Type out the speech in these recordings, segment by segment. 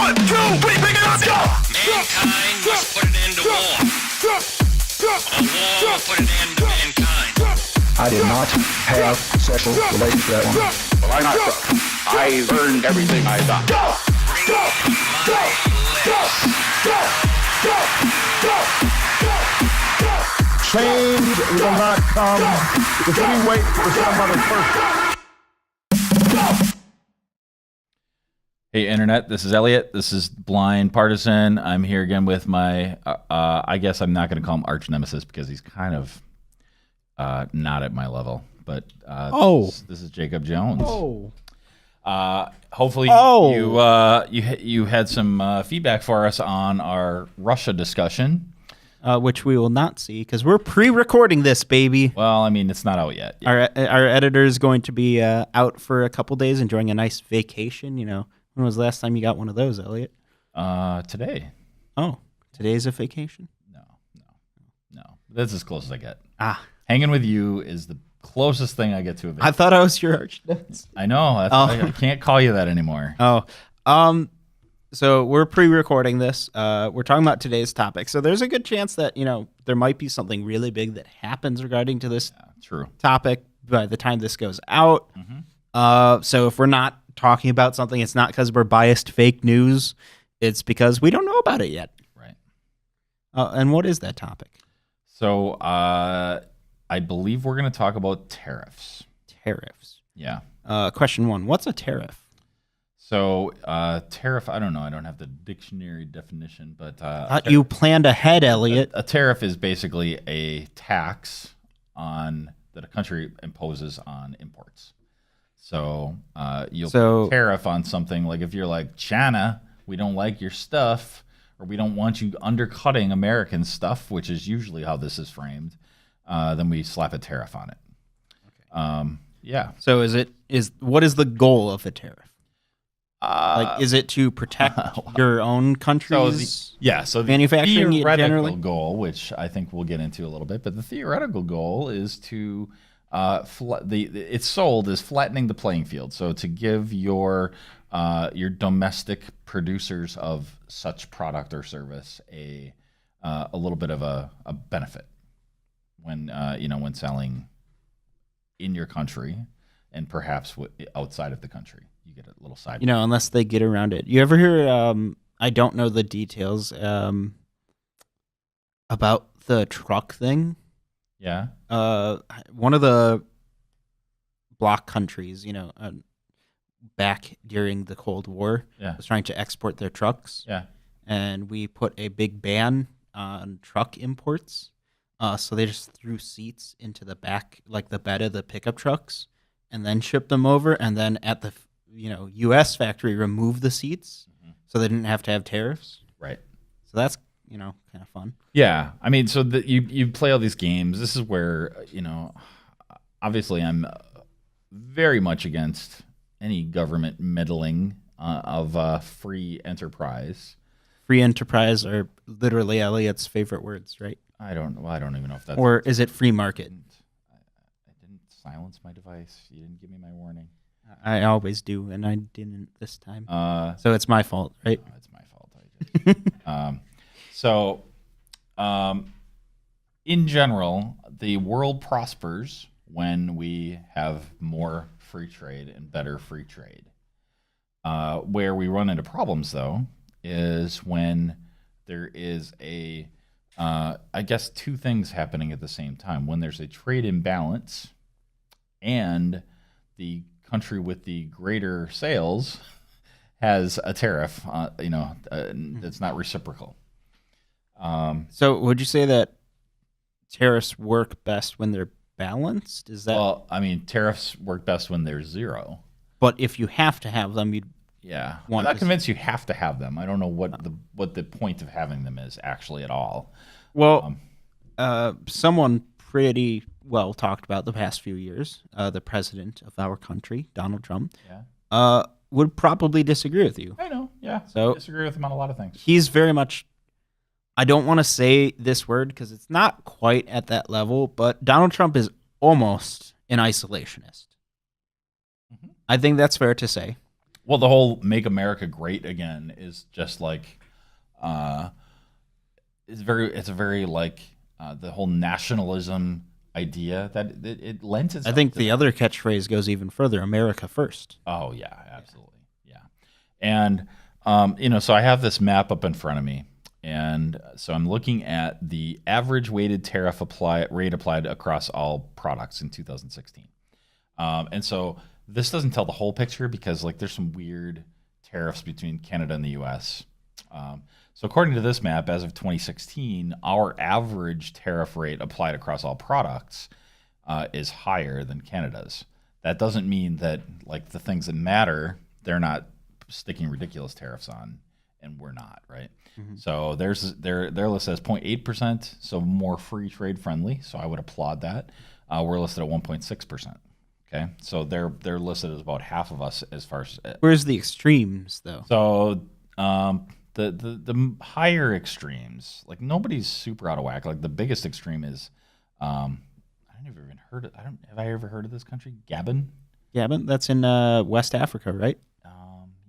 1, 2, 3, pick it up, go! Mankind must put an end to war. A war will put an end to mankind. I did not have sexual relations with that woman. Well, I'm not drunk. I learned everything I got. Go! Go! Go! Go! Go! Go! Go! Go! Change will not come if we wait for some other person. Hey, Internet, this is Elliot. This is Blind Partisan. I'm here again with my, I guess I'm not going to call him arch nemesis because he's kind of not at my level. But this is Jacob Jones. Hopefully you had some feedback for us on our Russia discussion. Which we will not see because we're pre-recording this, baby. Well, I mean, it's not out yet. Our editor is going to be out for a couple days enjoying a nice vacation. You know, when was the last time you got one of those, Elliot? Today. Oh, today's a vacation? No. That's as close as I get. Hanging with you is the closest thing I get to a vacation. I thought I was your arch nemesis. I know. I can't call you that anymore. So we're pre-recording this. We're talking about today's topic. So there's a good chance that, there might be something really big that happens regarding to this topic by the time this goes out. Mm-hmm. So if we're not talking about something, it's not because we're biased fake news. It's because we don't know about it yet. Right. And what is that topic? So I believe we're going to talk about tariffs. Tariffs. Yeah. Question 1. What's a tariff? So, tariff, I don't know. I don't have the dictionary definition, but... you planned ahead, Elliot. A tariff is basically a tax that a country imposes on imports. So, you'll put tariff on something, like if you're like, China, we don't like your stuff, or we don't want you undercutting American stuff, which is usually how this is framed, then we slap a tariff on it. Okay. Yeah. So what is the goal of a tariff? Is it to protect your own country's manufacturing the theoretical generally? goal, which I think we'll get into a little bit, but the theoretical goal is to it's sold as flattening the playing field. So to give your domestic producers of such product or service a little bit of a benefit when when selling in your country and perhaps outside of the country. You get a little side. Unless they get around it. You ever hear, I don't know the details, about the truck thing? Yeah. One of the bloc countries, back during the Cold War, was trying to export their trucks. Yeah. And we put a big ban on truck imports. So they just threw seats into the back, like the bed of the pickup trucks, and then shipped them over. And then at the U.S. factory removed the seats, so they didn't have to have tariffs. Right. So that's kind of fun. Yeah, I mean, so you play all these games. This is where obviously I'm very much against any government meddling of free enterprise. Free enterprise are literally Elliot's favorite words, right? I don't even know if that's or is it free market? I didn't silence my device. You didn't give me my warning. I always do, and I didn't this time. So it's my fault, right? No, it's my fault. In general, the world prospers when we have more free trade and better free trade. Where we run into problems, though, is when there is I guess two things happening at the same time. When there's a trade imbalance and the country with the greater sales has a tariff, that's not reciprocal. So would you say that tariffs work best when they're balanced? Is that? Well, I mean, tariffs work best when they're zero. But if you have to have them, you'd I'm not convinced you have to have them. I don't know what the point of having them is actually at all. Well, someone pretty well talked about the past few years, the president of our country, Donald Trump, would probably disagree with you. I know, yeah. So I disagree with him on a lot of things. He's very much, I don't want to say this word because it's not quite at that level, but Donald Trump is almost an isolationist. Mm-hmm. I think that's fair to say. Well, the whole "Make America Great Again" is just like, it's a very like the whole nationalism idea that it lends itself. I think to the other catchphrase goes even further: "America first." Oh yeah, absolutely, yeah. And so I have this map up in front of me, and so I'm looking at the average weighted tariff rate applied across all products in 2016. And so this doesn't tell the whole picture because like there's some weird tariffs between Canada and the U.S. So according to this map, as of 2016, our average tariff rate applied across all products is higher than Canada's. That doesn't mean that like the things that matter, they're not sticking ridiculous tariffs on, and we're not, right? So their list says 0.8%, so more free trade friendly. So I would applaud that. We're listed at 1.6%. Okay, so they're listed as about half of us as far as. Where's the extremes though? So the higher extremes, like nobody's super out of whack. Like the biggest extreme is, I never even heard of. Have I ever heard of this country? Gabon. Gabon, that's in West Africa, right?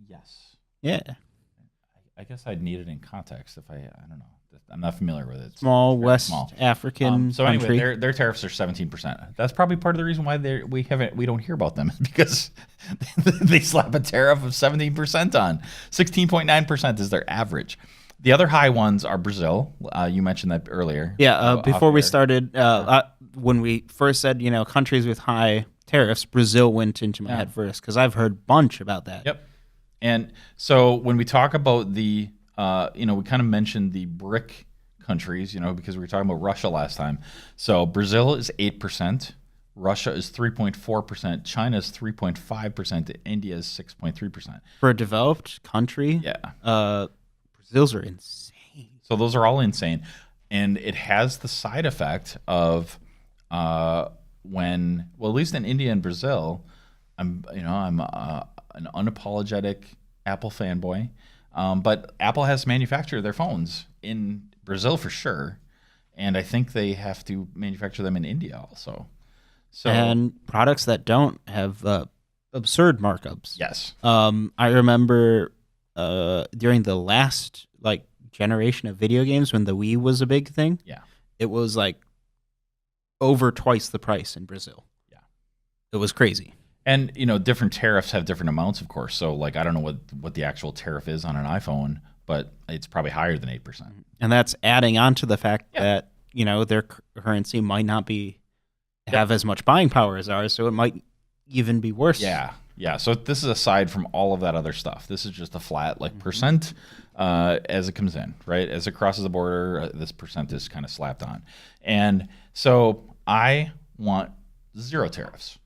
Yes. Yeah. I guess I'd need it in context if I don't know. I'm not familiar with it. Small It's very West small. African So country. anyway, their tariffs are 17%. That's probably part of the reason why we don't hear about them because they slap a tariff of 17% on. 16.9% is their average. The other high ones are Brazil. You mentioned that earlier. Yeah, before we air. started, when we first said, countries with high tariffs, Brazil went into my head first because I've heard a bunch about that. Yep. And so when we talk about the, we kind of mentioned the BRIC countries, because we were talking about Russia last time. So Brazil is 8%, Russia is 3.4%, China is 3.5%, India is 6.3%. For a developed country, Brazil's are insane. So those are all insane. And it has the side effect of at least in India and Brazil, I'm an unapologetic Apple fanboy. But Apple has to manufacture their phones in Brazil for sure, and I think they have to manufacture them in India also. So And products that don't have absurd markups. yes, I remember during the last generation of video games when the Wii was a big thing. Yeah. It was over twice the price in Brazil. Yeah. It was crazy. and different tariffs have different amounts, of course. So I don't know what the actual tariff is on an iPhone, but it's probably higher than 8%. And that's adding on to the fact that, their currency might not have as much buying power as ours, so it might even be worse. Yeah. Yeah. So this is aside from all of that other stuff. This is just a flat percent as it comes in, right? As it crosses the border, this percent is kind of slapped on. And so I want zero tariffs.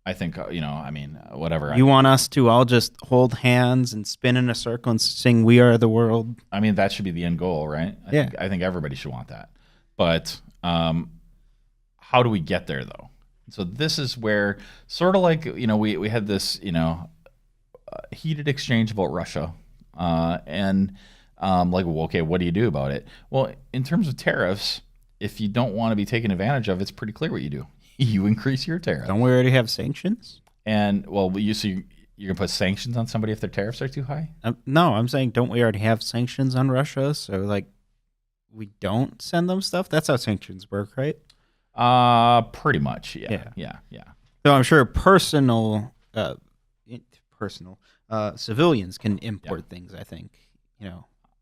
I think, whatever. You want us to all just hold hands and spin in a circle and sing "We Are the World"? That should be the end goal, right? I think everybody should want that. But how do we get there, though? So this is where sort of we had this, heated exchange about Russia. Okay, what do you do about it? Well, in terms of tariffs, if you don't want to be taken advantage of, it's pretty clear what you do. You increase your tariff. Don't we already have sanctions? And, you're going to put sanctions on somebody if their tariffs are too high? No, I'm saying don't we already have sanctions on Russia? So, we don't send them stuff? That's how sanctions work, right? Pretty much, yeah. So I'm sure civilians can import things, I think.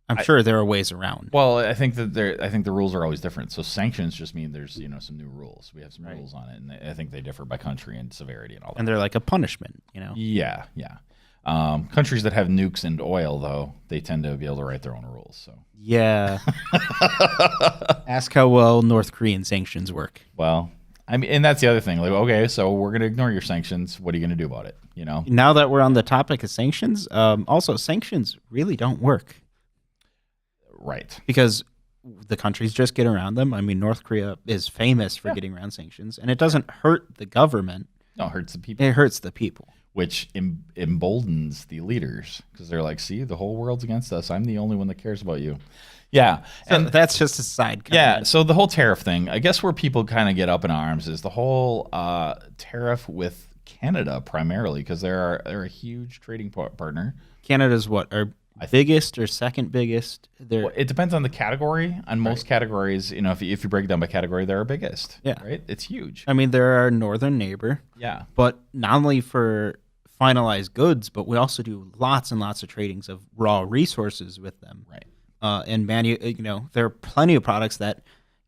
I'm sure there are ways around. Well, I think the rules are always different. So sanctions just mean there's some new rules. We have some rules on it, and I think they differ by country and severity and all that. And they're like a punishment, Yeah. Countries that have nukes and oil, though, they tend to be able to write their own rules. So yeah. Ask how well North Korean sanctions work. Well, and that's the other thing. Okay, so we're going to ignore your sanctions. What are you going to do about it? Now that we're on the topic of sanctions, also sanctions really don't work. Right. Because the countries just get around them. North Korea is famous for getting around sanctions, and it doesn't hurt the government. No, it hurts the people. It hurts the people. Which emboldens the leaders because they're like, see, the whole world's against us. I'm the only one that cares about you. Yeah. So and that's just a side comment. Yeah. So the whole tariff thing, I guess where people kind of get up in arms is the whole tariff with Canada primarily because they're a huge trading partner. Canada's what? Our biggest or second biggest? Well, it depends on the category. On most categories, if you break it down by category, they're our biggest. Yeah. Right? It's huge. I mean, they're our northern neighbor. Yeah. But not only for finalized goods, but we also do lots and lots of tradings of raw resources with them. Right. And there are plenty of products that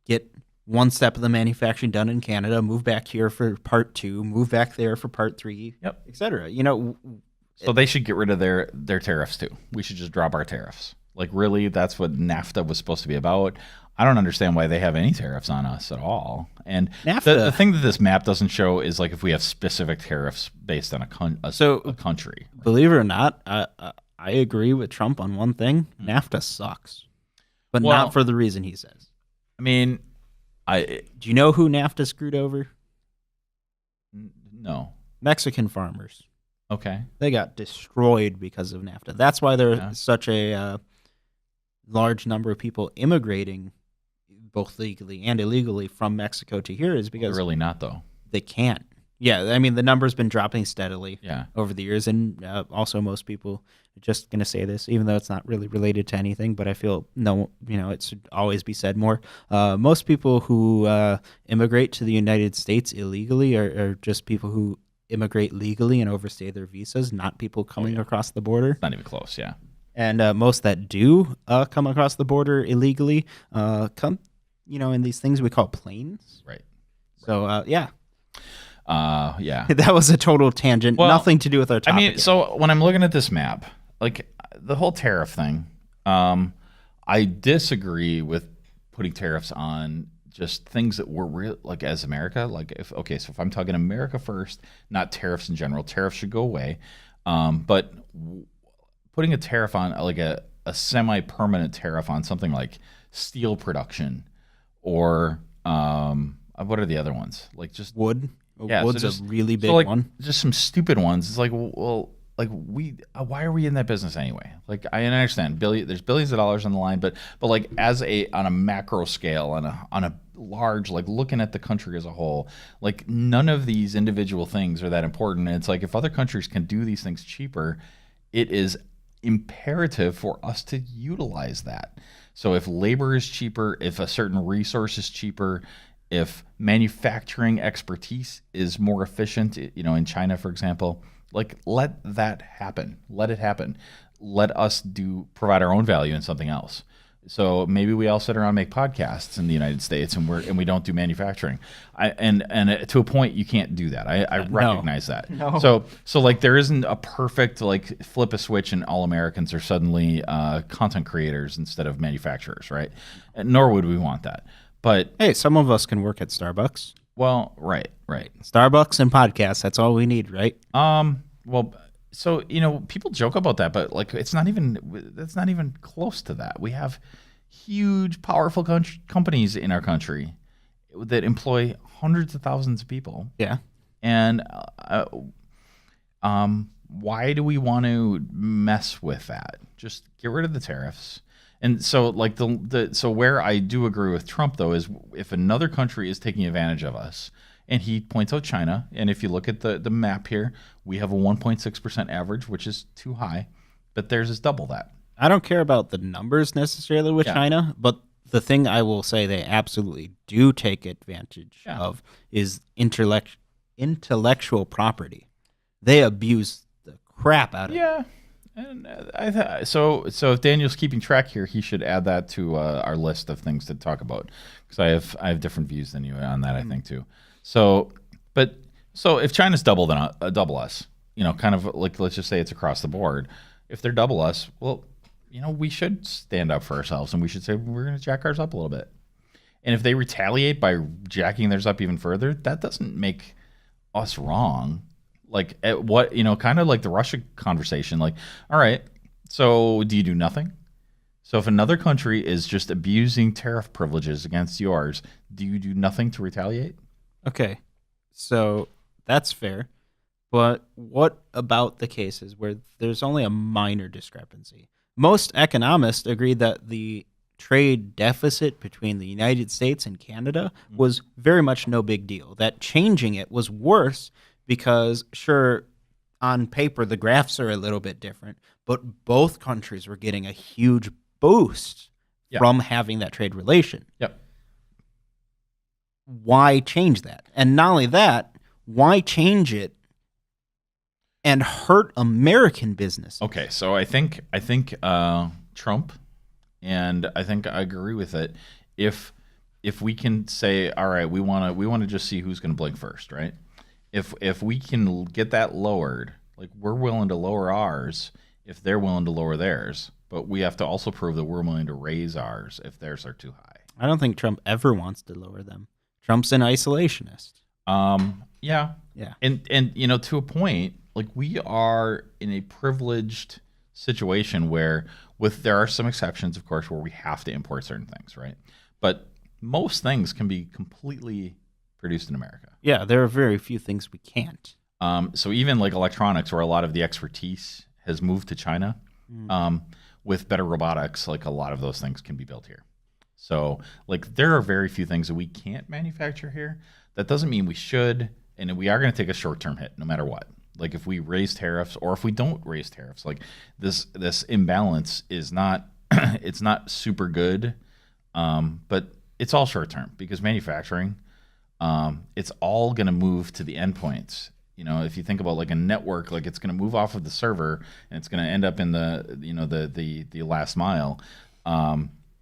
get one step of the manufacturing done in Canada, move back here for part 2, move back there for part 3, Yep. et cetera. So they should get rid of their tariffs too. We should just drop our tariffs. Like really, that's what NAFTA was supposed to be about. I don't understand why they have any tariffs on us at all. And the thing that this map doesn't show is like if we have specific tariffs based on a country. Believe it or not, I agree with Trump on one thing. NAFTA sucks, but not for the reason he says. I mean, do you know who NAFTA screwed over? No. Mexican farmers. Okay. They got destroyed because of NAFTA. That's why there's such a large number of people immigrating, both legally and illegally, from Mexico to here is because... They're really not, though. They can't. Yeah, I mean, the number's been dropping steadily over the years, and also most people are just going to say this, even though it's not really related to anything, but I feel, it should always be said more. Most people who immigrate to the United States illegally are just people who immigrate legally and overstay their visas, not people coming across the border. Not even close, yeah. And most that do come across the border illegally come, in these things we call planes. Right. So, yeah. Yeah. That was a total tangent. Well, nothing to do with our topic. I mean, so when I'm looking at this map, like the whole tariff thing, I disagree with putting tariffs on just things that we're real, like as America, like so if I'm talking America first, not tariffs in general, tariffs should go away. But putting a tariff on like a semi-permanent tariff on something like steel production or what are the other ones? Like just wood. Yeah, Wood's so just, a really big so like, one. Just some stupid ones. It's like, well, like why are we in that business anyway? Like I understand there's billions of dollars on the line, but like on a macro scale, on a large, like looking at the country as a whole, like none of these individual things are that important. And it's like if other countries can do these things cheaper, it is imperative for us to utilize that. So if labor is cheaper, if a certain resource is cheaper, if manufacturing expertise is more efficient, in China, for example, like let that happen. Let it happen. Let us provide our own value in something else. So maybe we all sit around and make podcasts in the United States, and we don't do manufacturing. And to a point, you can't do that. I recognize that. No. So like there isn't a perfect like flip a switch and all Americans are suddenly content creators instead of manufacturers, right? Nor would we want that. But hey, some of us can work at Starbucks. Well, right. Starbucks and podcasts, that's all we need, right? Well, so people joke about that, but like that's not even close to that. We have huge, powerful companies in our country that employ hundreds of thousands of people. Yeah. And why do we want to mess with that? Just get rid of the tariffs. And so, like so where I do agree with Trump though is if another country is taking advantage of us, and he points out China, and if you look at the map here, we have a 1.6% average, which is too high, but theirs is double that. I don't care about the numbers necessarily with China, but the thing I will say they absolutely do take advantage of is intellectual property. They abuse the crap out of it. Yeah. And so if Daniel's keeping track here, he should add that to our list of things to talk about because I have different views than you on that. I think too. So if China's double us, kind of like let's just say it's across the board. If they're double us, well, we should stand up for ourselves and we should say we're going to jack ours up a little bit. And if they retaliate by jacking theirs up even further, that doesn't make us wrong. Like at what kind of like the Russia conversation. Like, all right, so do you do nothing? So if another country is just abusing tariff privileges against yours, do you do nothing to retaliate? Okay, so that's fair. But what about the cases where there's only a minor discrepancy? Most economists agree that the trade deficit between the United States and Canada was very much no big deal. That changing it was worse because sure, on paper the graphs are a little bit different, but both countries were getting a huge boost from having that trade relation. Yep. Why change that? And not only that, why change it and hurt American business? Okay, so I think Trump, and I think I agree with it. If we can say, all right, we want to just see who's going to blink first, right? If we can get that lowered, like we're willing to lower ours if they're willing to lower theirs, but we have to also prove that we're willing to raise ours if theirs are too high. I don't think Trump ever wants to lower them. Trump's an isolationist. Yeah. And to a point, like we are in a privileged situation where there are some exceptions, of course, where we have to import certain things, right? But most things can be completely produced in America. Yeah, there are very few things we can't. So even like electronics, where a lot of the expertise has moved to China, with better robotics, like a lot of those things can be built here. So like there are very few things that we can't manufacture here. That doesn't mean we should, and we are going to take a short-term hit no matter what. Like if we raise tariffs or if we don't raise tariffs, like this imbalance is not it's not super good, but it's all short-term because manufacturing, it's all going to move to the endpoints. If you think about like a network, like it's going to move off of the server and it's going to end up in the last mile,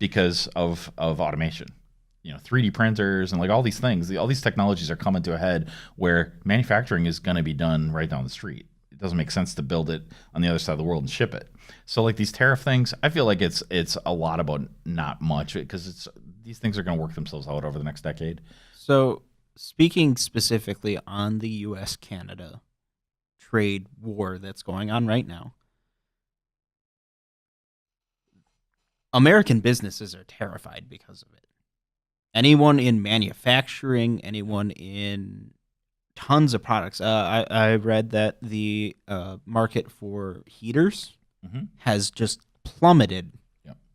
because of automation. 3D printers and like all these things, all these technologies are coming to a head where manufacturing is going to be done right down the street. It doesn't make sense to build it on the other side of the world and ship it. So like these tariff things, I feel like it's a lot about not much because these things are going to work themselves out over the next decade. So speaking specifically on the U.S.-Canada trade war that's going on right now, American businesses are terrified because of it. Anyone in manufacturing, anyone in tons of products. I read that the market for heaters has just plummeted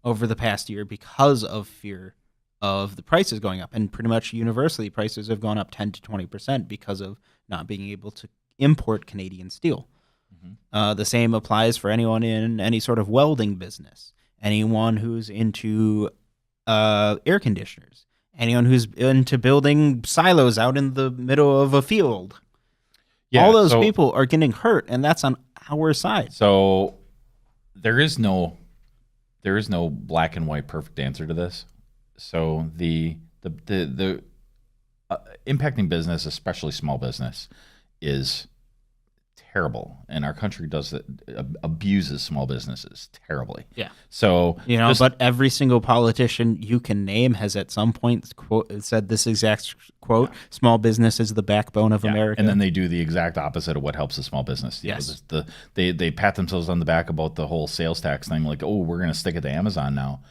over the past year because of fear of the prices going up. And pretty much universally, prices have gone up 10 to 20% because of not being able to import Canadian steel. The same applies for anyone in any sort of welding business, anyone who's into air conditioners, anyone who's into building silos out in the middle of a field. All those people are getting hurt, and that's on our side. So there is no black and white perfect answer to this. So the impacting business, especially small business, is terrible, and our country does it, abuses small businesses terribly. Yeah. So but every single politician you can name has at some point said this exact quote: "Small business is the backbone of America." And then they do the exact opposite of what helps a small business. Yes. They pat themselves on the back about the whole sales tax thing, like, oh, we're going to stick it to Amazon now.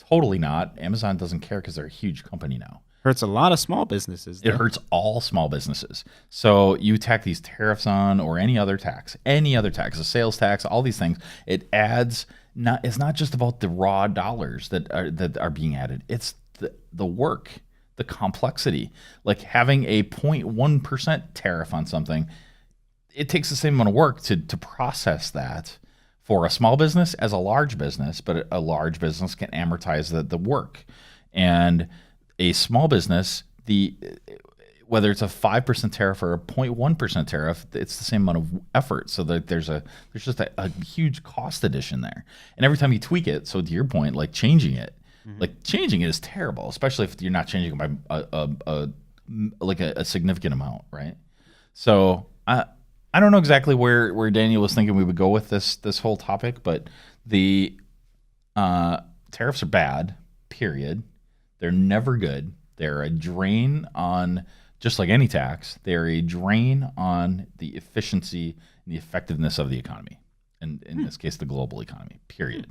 Totally not. Amazon doesn't care because they're a huge company now. Hurts a lot of small businesses. It hurts all small businesses. So you tack these tariffs on, or any other tax, a sales tax, all these things. It adds. It's not just about the raw dollars that are being added. It's the work, the complexity. Like having a 0.1% tariff on something, it takes the same amount of work to process that for a small business as a large business. But a large business can amortize the work, and a small business, whether it's a 5% tariff or a 0.1% tariff, it's the same amount of effort. So that there's just a huge cost addition there. And every time you tweak it, so to your point, like changing it is terrible, especially if you're not changing it by a significant amount, right? So I don't know exactly where Daniel was thinking we would go with this whole topic, but the tariffs are bad, period. They're never good. They're a drain on, just like any tax, they're a drain on the efficiency and the effectiveness of the economy, and in this case, the global economy, period.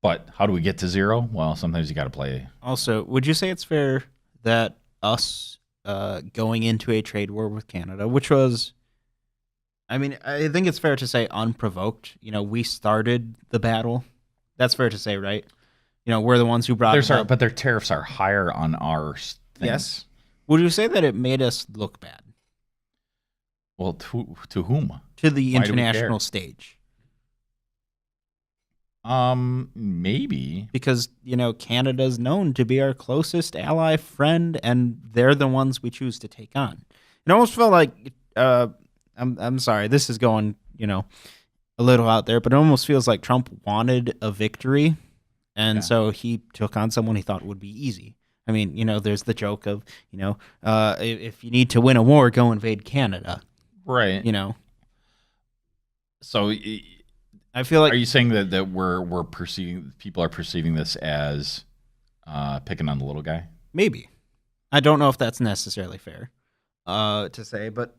But how do we get to zero? Well, sometimes you got to play. Also, would you say it's fair that us going into a trade war with Canada, which was, I think it's fair to say unprovoked. We started the battle. That's fair to say, right? We're the ones who brought it up. But their tariffs are higher on our things. Yes. Would you say that it made us look bad? Well, to whom? to the Why do we care? international stage. Maybe. Because, Canada's known to be our closest ally, friend, and they're the ones we choose to take on. It almost felt like, I'm sorry, this is going, a little out there, but it almost feels like Trump wanted a victory, and so he took on someone he thought would be easy. I mean, there's the joke of, if you need to win a war, go invade Canada. Right. So I feel like are you saying that we're perceiving, people are perceiving this as picking on the little guy? maybe. I don't know if that's necessarily fair to say, but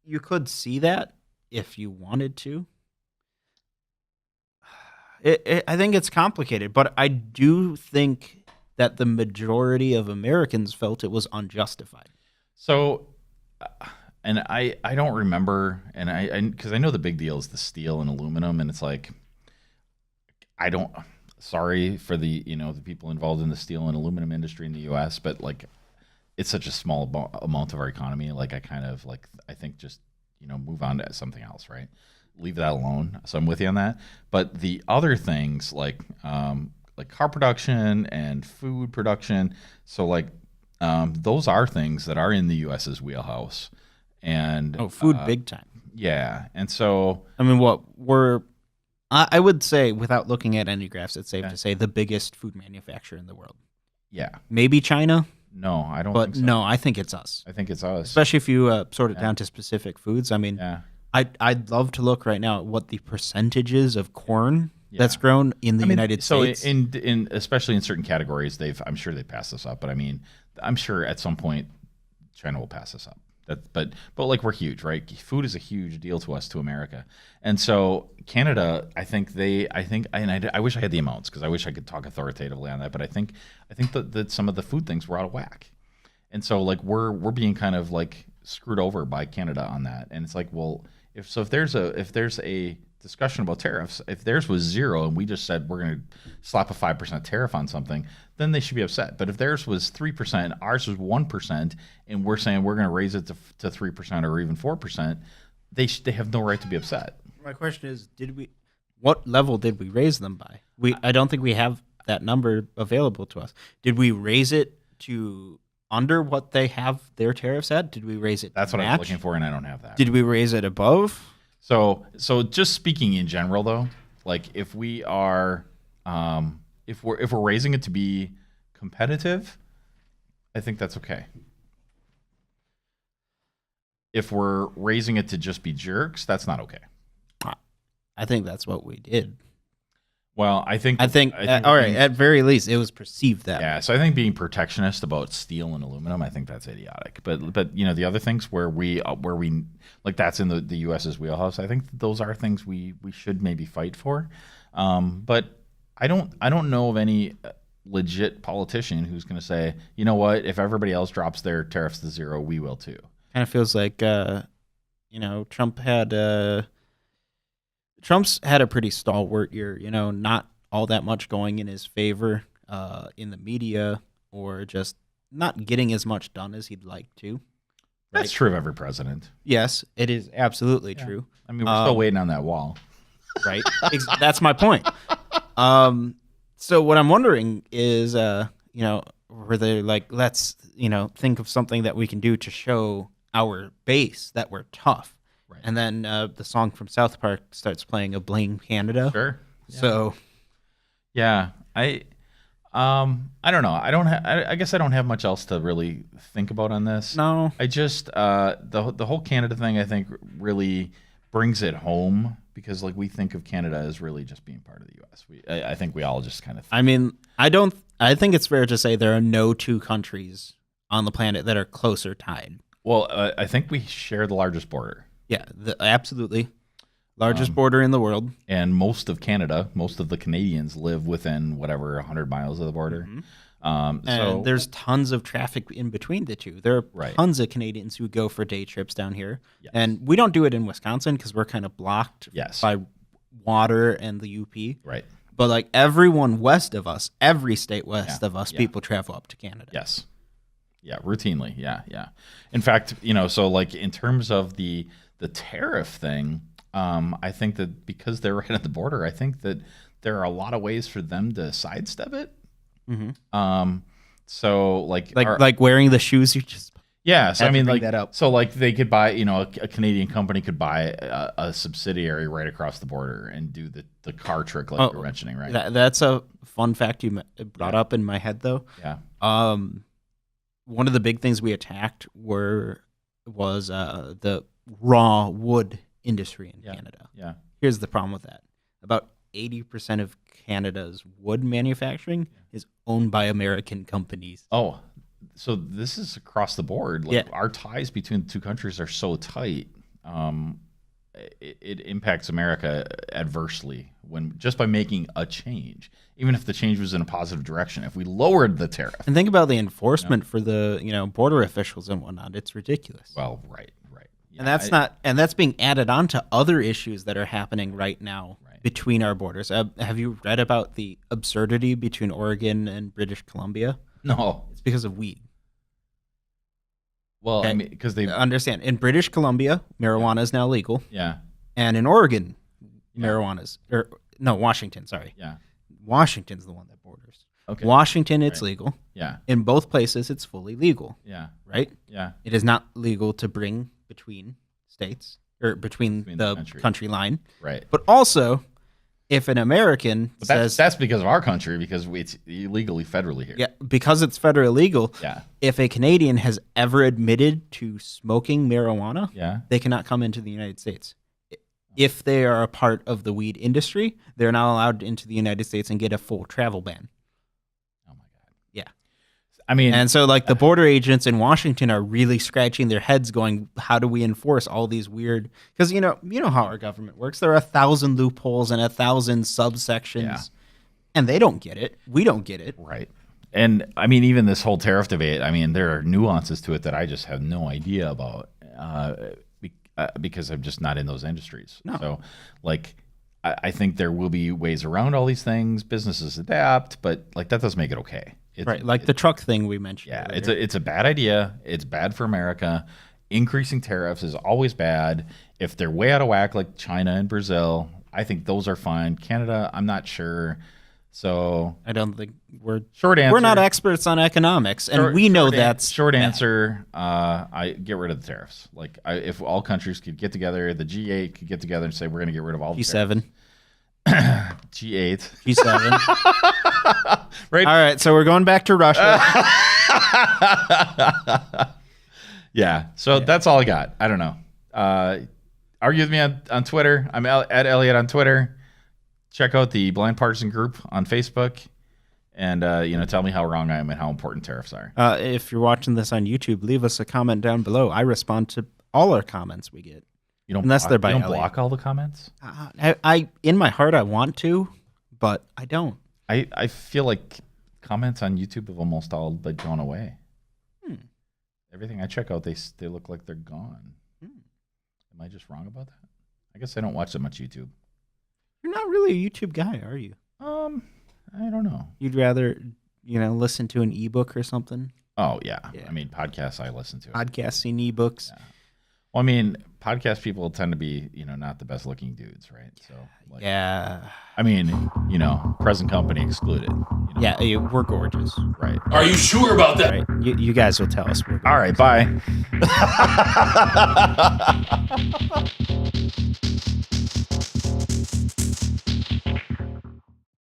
you could see that if you wanted to. I think it's complicated, but I do think that the majority of Americans felt it was unjustified. So, and I don't remember, and I because I know the big deal is the steel and aluminum, and it's like, I don't. Sorry for the the people involved in the steel and aluminum industry in the U.S., but like, it's such a small amount of our economy. Like, I think just move on to something else, right? Leave that alone. So I'm with you on that. But the other things like car production and food production, so those are things that are in the U.S.'s wheelhouse. And Food big time. Yeah, and so I mean, I would say, without looking at any graphs, it's safe to say the biggest food manufacturer in the world. Yeah. Maybe China. No, I don't. But think so. no, I think it's us. I think it's us. Especially if you sort it down to specific foods. I mean, Yeah. I'd love to look right now at what the percentages of corn that's grown in the United States. So in especially in certain categories, I'm sure they pass this up. But I mean, I'm sure at some point China will pass this up. But we're huge, right? Food is a huge deal to us, to America, and so Canada. I wish I had the amounts because I wish I could talk authoritatively on that. But I think that some of the food things were out of whack, and so we're being kind of screwed over by Canada on that. And it's like, well, if there's a discussion about tariffs, if theirs was 0 and we just said we're going to slap a 5% tariff on something, then they should be upset. But if theirs was 3% and ours was 1%, and we're saying we're going to raise it to 3% or even 4%, they have no right to be upset. My question is, what level did we raise them by? I don't think we have that number available to us. Did we raise it to under what they have their tariffs at? Did we raise it? That's what match? I'm looking for, and I don't have that. Did we raise it above? So just speaking in general, though, if we are, if we're raising it to be competitive, I think that's okay. If we're raising it to just be jerks, that's not okay. I think that's what we did. Well, I think all right. At very least, it was perceived that. Yeah. So I think being protectionist about steel and aluminum, I think that's idiotic. But the other things where we that's in the U.S.'s wheelhouse, I think those are things we should maybe fight for. But I don't know of any legit politician who's going to say, you know what, if everybody else drops their tariffs to 0, we will too. Kind of feels like Trump's had a pretty stalwart year, not all that much going in his favor in the media, or just not getting as much done as he'd like to. That's true of every president. Yes, it is absolutely true. I mean, we're still waiting on that wall. Right? That's my point. So what I'm wondering is, were they let's, think of something that we can do to show our base that we're tough. Right. And then the song from South Park starts playing of Blame Canada. Sure. Yeah. So, yeah, I don't know. I guess I don't have much else to really think about on this. No. I just the whole Canada thing, I think, really brings it home because we think of Canada as really just being part of the U.S. I think we all just kind of. I mean, I think it's fair to say there are no two countries on the planet that are closer tied. Well, I think we share the largest border. Yeah, absolutely. Largest border in the world. And most of the Canadians live within 100 miles of the border. Mm-hmm. And there's tons of traffic in between the two. There are tons of Canadians who go for day trips down here. Yes. And we don't do it in Wisconsin because we're kind of blocked by water and the UP. Right. But everyone west of us, every state west of us, people travel up to Canada. Yes. Yeah, routinely. Yeah. In fact, so in terms of the the tariff thing, I think that because they're right at the border, I think that there are a lot of ways for them to sidestep it. So like wearing the shoes you just yeah, so had I to mean, bring like, that up. so like they could buy, a Canadian company could buy a subsidiary right across the border and do the car trick like you were mentioning, right? That's a fun fact you brought up in my head, though. Yeah. One of the big things we attacked was the raw wood industry in Canada. Yeah. Here's the problem with that: about 80% of Canada's wood manufacturing is owned by American companies. Oh, so this is across the board. Like, Yeah. our ties between the two countries are so tight. It impacts America adversely just by making a change, even if the change was in a positive direction. If we lowered the tariff, And think about the enforcement for the border officials and whatnot. It's ridiculous. well, right. Yeah, And that's being added on to other issues that are happening right now between our borders. Have you read about the absurdity between Oregon and British Columbia? no. It's because of weed. Well, Okay. I mean, because they, Understand, in British Columbia, marijuana is now legal, yeah, and in Oregon, marijuana's Washington. Sorry, yeah, Washington's the one that borders. okay, Washington, it's legal. yeah, In both places, it's fully legal. yeah, Right? yeah, It is not legal to bring between states or between the the country. country line. right. But also, if an American But says, that's because of our country, because it's illegally federally here. yeah, because it's federally legal, Yeah. if a Canadian has ever admitted to smoking marijuana, Yeah. they cannot come into the United States. If they are a part of the weed industry, they're not allowed into the United States and get a full travel ban. Oh my God. Yeah. I mean, And so, like, the border agents in Washington are really scratching their heads going, how do we enforce all these weird... Because, you know how our government works. There are 1,000 loopholes and 1,000 subsections. Yeah. And they don't get it. We don't get it. right. And I mean, even this whole tariff debate, I mean, there are nuances to it that I just have no idea about because I'm just not in those industries. No. So, like, I think there will be ways around all these things. Businesses adapt, but like that doesn't make it okay. Right, like the truck thing we mentioned. Yeah, earlier. it's a bad idea. It's bad for America. Increasing tariffs is always bad. If they're way out of whack, like China and Brazil, I think those are fine. Canada, I'm not sure. So I don't think we're short answer. We're not experts on economics, and we know that's short bad. answer. I get rid of the tariffs. Like if all countries could get together, the G8 could get together and say we're going to get rid of all the G7, G8, G7. right? All right, so we're going back to Russia. Yeah. So that's all I got. I don't know. Argue with me on Twitter. I'm at Elliot on Twitter. Check out the Blind Partisan group on Facebook, and tell me how wrong I am and how important tariffs are. If you're watching this on YouTube, leave us a comment down below. I respond to all our comments we get. You don't unless block, they're by you don't Elliot. block all the comments. I in my heart I want to, but I don't. I feel like comments on YouTube have almost all but gone away. Everything I check out, they look like they're gone. Am I just wrong about that? I guess I don't watch that much YouTube. You're not really a YouTube guy, are you? I don't know. You'd rather, listen to an ebook or something? Oh yeah. Yeah. I mean, podcasts I listen to. Podcasting ebooks. Yeah. Well, I mean, podcast people tend to be, not the best looking dudes, right? So, like, Yeah. I mean, present company excluded. Yeah, we're gorgeous. Right. Are you sure about that? Right. You guys will tell us. All right. Bye.